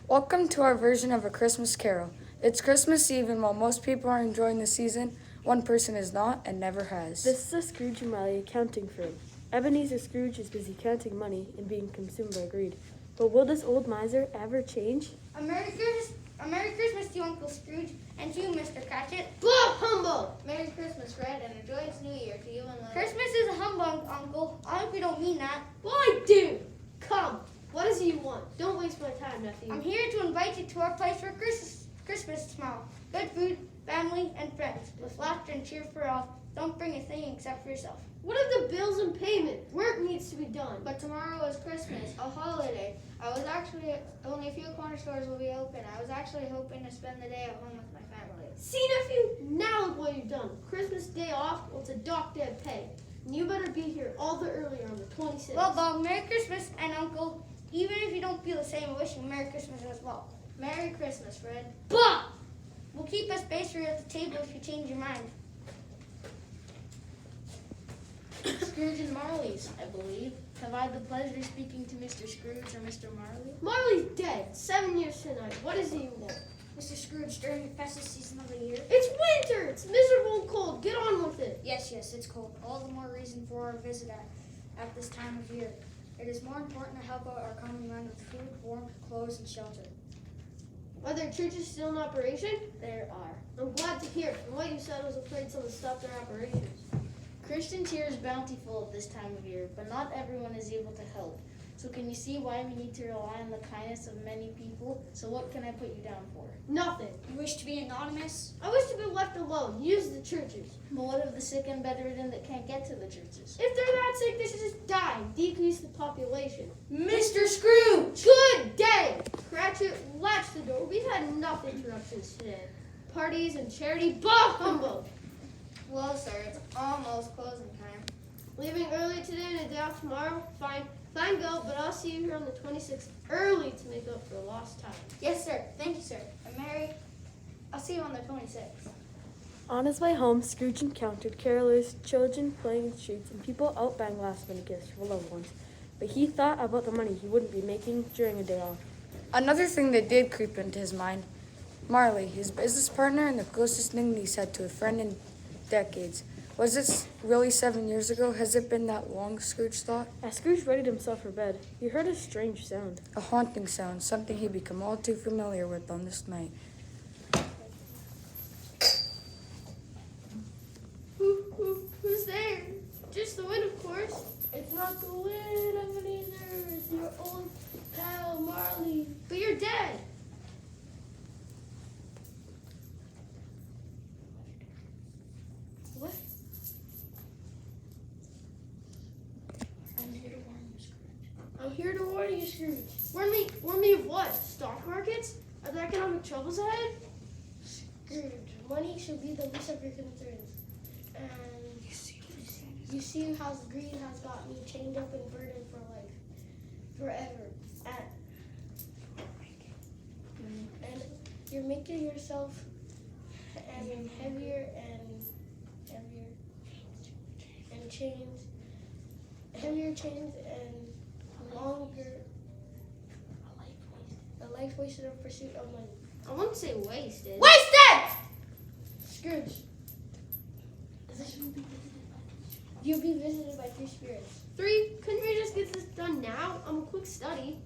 Welcome to our version of A Christmas Carol. It's Christmas Eve, and while most people are enjoying the season, one person is not and never has. This is a Scrooge and Marley accounting firm. Ebenezer Scrooge is busy counting money and being consumed by greed. But will this old miser ever change? A Merry Christmas to you, Uncle Scrooge, and to you, Mr. Cratchit. Blah, humbug! Merry Christmas, Fred, and a joyous New Year to you and Lily. Christmas is a humbug, Uncle. I hope you don't mean that. Well, I do! Come, what is it you want? Don't waste my time, nephew. I'm here to invite you to our place for Christmas tomorrow. Good food, family, and friends, with laughter and cheer for all. Don't bring a thing except for yourself. What are the bills and payment? Work needs to be done. But tomorrow is Christmas, a holiday. Only a few corner stores will be open. I was actually hoping to spend the day at home with my family. See, nephew, now look what you've done. Christmas Day off, well, it's a dock day of pay. And you better be here all the earlier on the 26th. Well, Merry Christmas, and Uncle, even if you don't feel the same, I wish you Merry Christmas as well. Merry Christmas, Fred. Bah! We'll keep a space for you at the table if you change your mind. Scrooge and Marley's, I believe. Have I the pleasure of speaking to Mr. Scrooge or Mr. Marley? Marley's dead. 7 years tonight. What is it you want? Mr. Scrooge, during the festive season of the year. It's winter! It's miserable and cold. Get on with it. Yes, it's cold. All the more reason for our visit at this time of year. It is more important to help out our common man with food, warmth, clothes, and shelter. Are there churches still in operation? There are. I'm glad to hear it. From what you said, I was afraid someone stopped their operations. Christians here is bountiful at this time of year, but not everyone is able to help. So can you see why we need to rely on the kindness of many people? So what can I put you down for? Nothing. You wish to be anonymous? I wish to be left alone. Use the churches. But what of the sick and bedridden that can't get to the churches? If they're that sick, they should just die. Decrease the population. Mr. Scrooge! Good day! Cratchit, latch the door. We've had enough interruptions today. Parties and charity, bah humbug! Well, sir, it's almost closing time. Leaving early today and a day off tomorrow? Fine. Fine, go, but I'll see you here on the 26th early to make up for lost time. Yes, sir. Thank you, sir. And Mary, I'll see you on the 26th. On his way home, Scrooge encountered carolers, children playing in the streets, and people out buying last-minute gifts for loved ones. But he thought about the money he wouldn't be making during a day off. Another thing that did creep into his mind, Marley, his business partner and the closest thing he's had to a friend in decades. Was this really 7 years ago? Has it been that long, Scrooge thought? As Scrooge readied himself for bed, he heard a strange sound. A haunting sound, something he'd become all too familiar with on this night. Who's there? Just the wind, of course. It's not the wind, Ebenezer. It's your old pal, Marley. But you're dead. What? I'm here to warn you, Scrooge. Warn me of what? Stock markets? Are there economic troubles ahead? Scrooge, money should be the least of your concerns. And you see how greed has got me chained up and burdened for life, forever. And you're making yourself and heavier and heavier and chains, heavier chains and longer. A life wasted in pursuit of money. I wouldn't say wasted. Wasted! Scrooge. You'll be visited by 3 spirits. 3? Couldn't we just get this done now? I'm a quick study.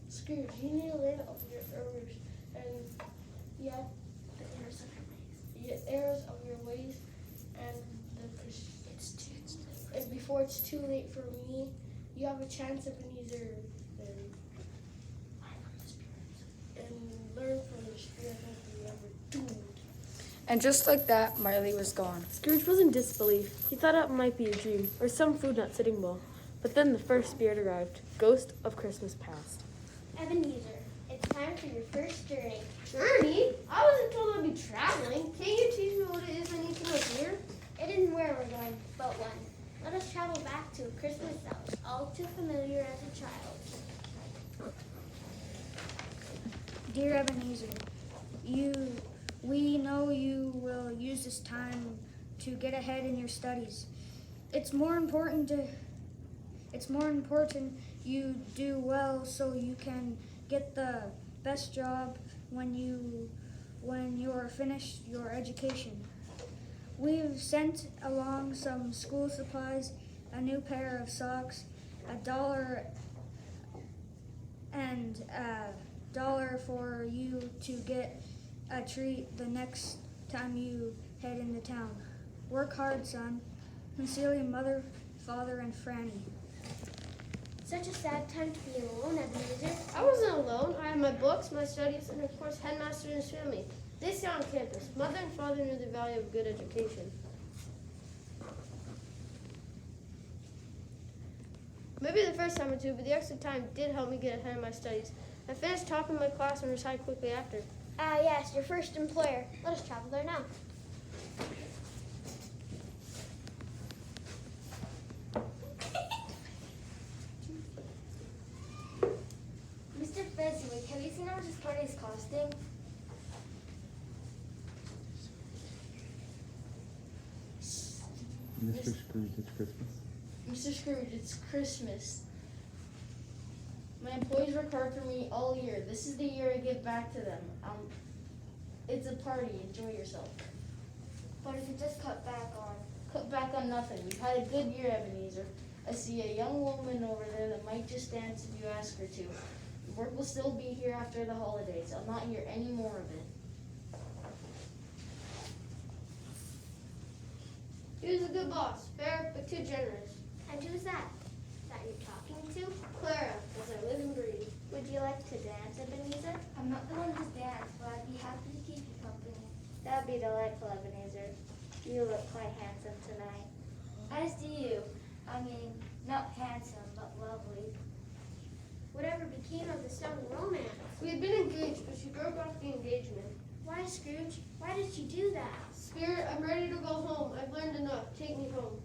Scrooge, you need to learn of your errors and the errors of your ways and and before it's too late for me, you have a chance of Ebenezer and learn from the spirit of the ever doomed. And just like that, Marley was gone. Scrooge was in disbelief. He thought it might be a dream, or some food not sitting well. But then the first spirit arrived, Ghost of Christmas Past. Ebenezer, it's time for your first journey. Journey? I wasn't told I'd be traveling. Can you teach me what it is I need to know here? It isn't where we're going, but when. Let us travel back to a Christmas house, all too familiar as a child. Dear Ebenezer, we know you will use this time to get ahead in your studies. It's more important you do well so you can get the best job when you're finished your education. We've sent along some school supplies, a new pair of socks, $1 and $1 for you to get a treat the next time you head into town. Work hard, son. Sincerely, Mother, Father, and Franny. Such a sad time to be alone, Ebenezer. I wasn't alone. I had my books, my studies, and of course, headmaster and his family. They stay on campus. Mother and father knew the value of good education. Maybe the first time or two, but the extra time did help me get ahead in my studies. I finished topping my class and retired quickly after. Ah, yes, your first employer. Let us travel there now. Mr. Fezziwig, have you seen how much this party is costing? Mr. Scrooge, it's Christmas. Mr. Scrooge, it's Christmas. My employees work hard for me all year. This is the year I give back to them. It's a party. Enjoy yourself. But if you just cut back on. Cut back on nothing. We've had a good year, Ebenezer. I see a young woman over there that might just dance if you ask her to. Work will still be here after the holidays. I'll not hear any more of it. He was a good boss, fair but too generous. And who's that? That you're talking to? Clara, as I live and breathe. Would you like to dance, Ebenezer? I'm not the one who's danced, but I'd be happy to keep you company. That'd be delightful, Ebenezer. You look quite handsome tonight. As do you. I mean, not handsome, but lovely. Whatever became of this young romance? We had been engaged, but she broke off the engagement. Why, Scrooge? Why did you do that? Spirit, I'm ready to go home. I've learned enough. Take me home.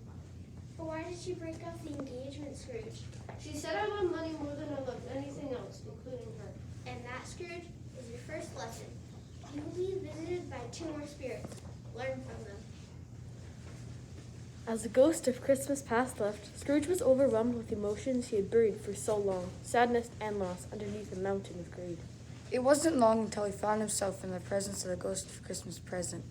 But why did she break off the engagement, Scrooge? She said I love money more than I loved anything else, including her. And that, Scrooge, is your first lesson. You will be visited by two more spirits. Learn from them. As the ghost of Christmas past left, Scrooge was overwhelmed with emotions he had buried for so long, sadness and loss underneath a mountain of greed. It wasn't long until he found himself in the presence of the ghost of Christmas present.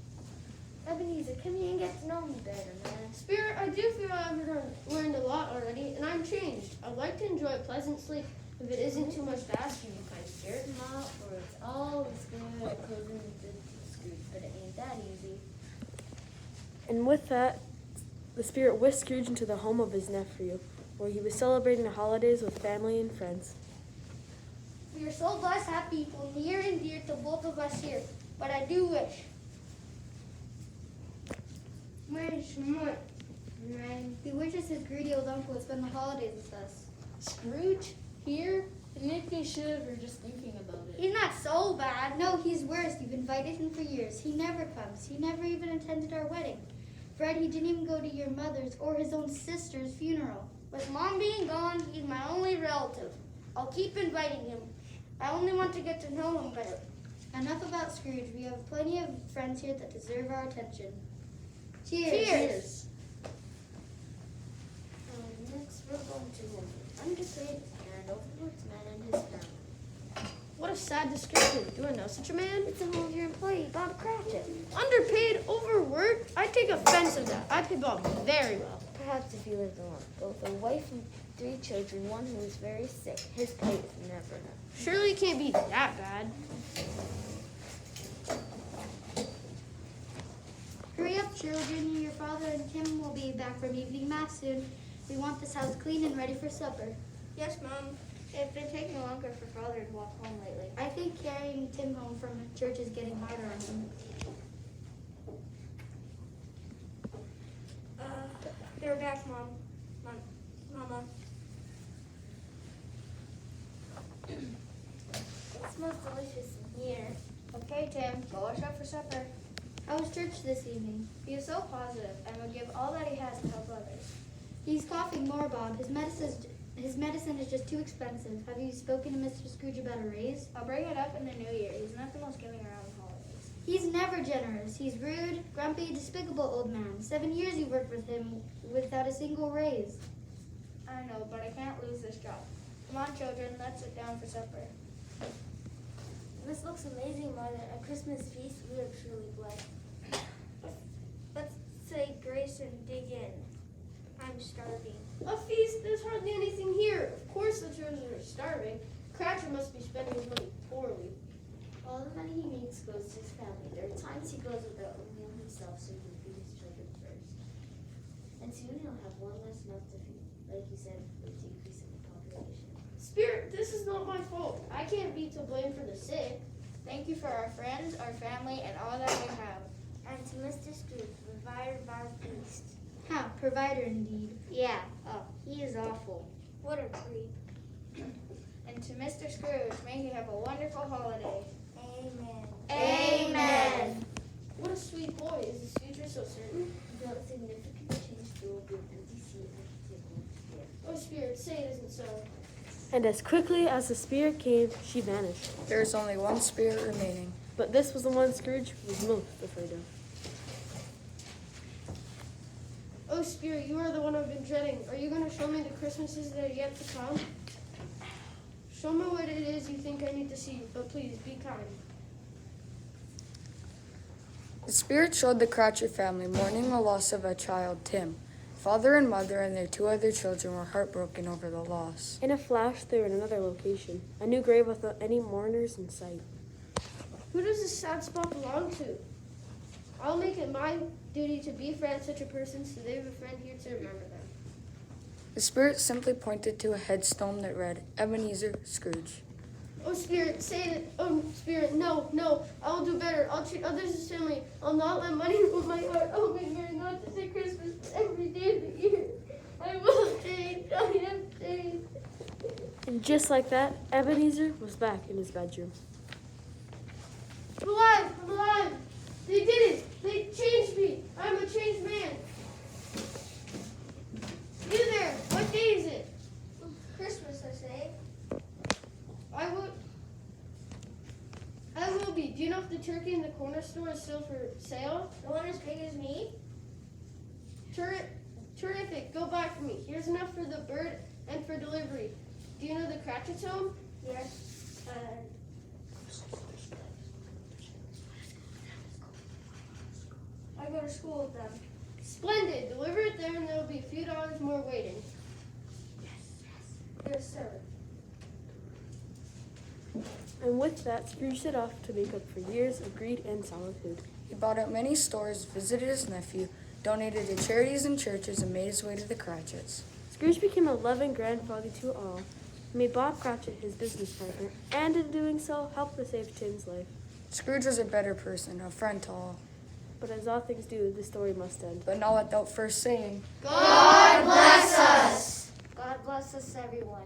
Ebenezer, come here and get to know me better, man. Spirit, I do feel I've learned a lot already, and I'm changed. I'd like to enjoy a pleasant sleep if it isn't too much to ask you, kind spirit. Not where it's always good at closing the Scrooge, but it ain't that easy. And with that, the spirit whisked Scrooge into the home of his nephew, where he was celebrating the holidays with family and friends. We are so blessed to have people near and dear to both of us here, but I do wish. We wish his greedy old uncle would spend the holidays with us. Scrooge? Here? It makes me shiver just thinking about it. He's not so bad. No, he's worse. We've invited him for years. He never comes. He never even attended our wedding. Fred, he didn't even go to your mother's or his own sister's funeral. With Mom being gone, he's my only relative. I'll keep inviting him. I only want to get to know him better. Enough about Scrooge. We have plenty of friends here that deserve our attention. Cheers. Cheers. Next, we're going to an underpaid and overworked man and his family. What a sad description. Do I know such a man? It's the home of your employee, Bob Cratchit. Underpaid, overworked? I take offense to that. I pay Bob very well. Perhaps if he lived alone, both a wife and 3 children, one who is very sick, his pay is never enough. Surely it can't be that bad. Hurry up, children. Your father and Tim will be back from evening mass soon. We want this house clean and ready for supper. Yes, Mom. It's been taking longer for Father to walk home lately. I think carrying Tim home from church is getting harder on him. They're back, Mom. Mama. It smells delicious in here. Okay, Tim, go wash up for supper. How was church this evening? He is so positive and would give all that he has to help others. He's coughing more, Bob. His medicine is just too expensive. Have you spoken to Mr. Scrooge about a raise? I'll bring it up in the new year. He's not the most giving around the holidays. He's never generous. He's rude, grumpy, despicable old man. 7 years you worked with him without a single raise. I know, but I can't lose this job. Come on, children, let's sit down for supper. This looks amazing, Mother. A Christmas feast. We are truly blessed. Let's say grace and dig in. I'm starving. A feast? There's hardly anything here. Of course the children are starving. Cratcher must be spending his money poorly. All the money he makes goes to his family. There are times he goes without a meal himself so he can feed his children first. And soon he'll have one less mouth to feed, like you said, with the decrease in the population. Spirit, this is not my fault. I can't be to blame for the sick. Thank you for our friends, our family, and all that we have. And to Mr. Scrooge, provider of our feast. Huh, provider indeed. Yeah, he is awful. What a creep. And to Mr. Scrooge, may he have a wonderful holiday. Amen. Amen. What a sweet boy. Is his future so certain? Without significant change, there will be an empty seat at the table next year. Oh, Spirit, say it isn't so. And as quickly as the spirit came, she vanished. There is only one spirit remaining. But this was the one Scrooge was most afraid of. Oh, Spirit, you are the one I've been dreading. Are you going to show me the Christmases that are yet to come? Show me what it is you think I need to see, but please, be kind. The spirit showed the Cratchit family mourning the loss of a child, Tim. Father and mother and their 2 other children were heartbroken over the loss. In a flash, they were in another location. A new grave without any mourners in sight. Who does this sad spot belong to? I'll make it my duty to befriend such a person so they have a friend here to remember them. The spirit simply pointed to a headstone that read, Ebenezer Scrooge. Oh, Spirit, say it. Oh, Spirit, no. I will do better. I'll treat others as family. I'll not let money rule my heart. I'll make merry not to say Christmas every day of the year. I will change. I have changed. And just like that, Ebenezer was back in his bedroom. I'm alive. They did it. They changed me. I'm a changed man. You there. What day is it? Christmas, I say. I will be. Do you know if the turkey in the corner store is still for sale? The one as big as me? Terrific. Go buy for me. Here's enough for the bird and for delivery. Do you know the Cratchit's home? Yes. I go to school with them. Splendid. Deliver it there and there will be a few dollars more waiting. Yes, sir. And with that, Scrooge set off to make up for years of greed and solitude. He bought out many stores, visited his nephew, donated to charities and churches, and made his way to the Cratchits. Scrooge became a loving grandfather to all. He made Bob Cratchit his business partner, and in doing so, helped to save Tim's life. Scrooge was a better person, a friend to all, But as all things do, the story must end. but not without first saying, God bless us. God bless us, everyone.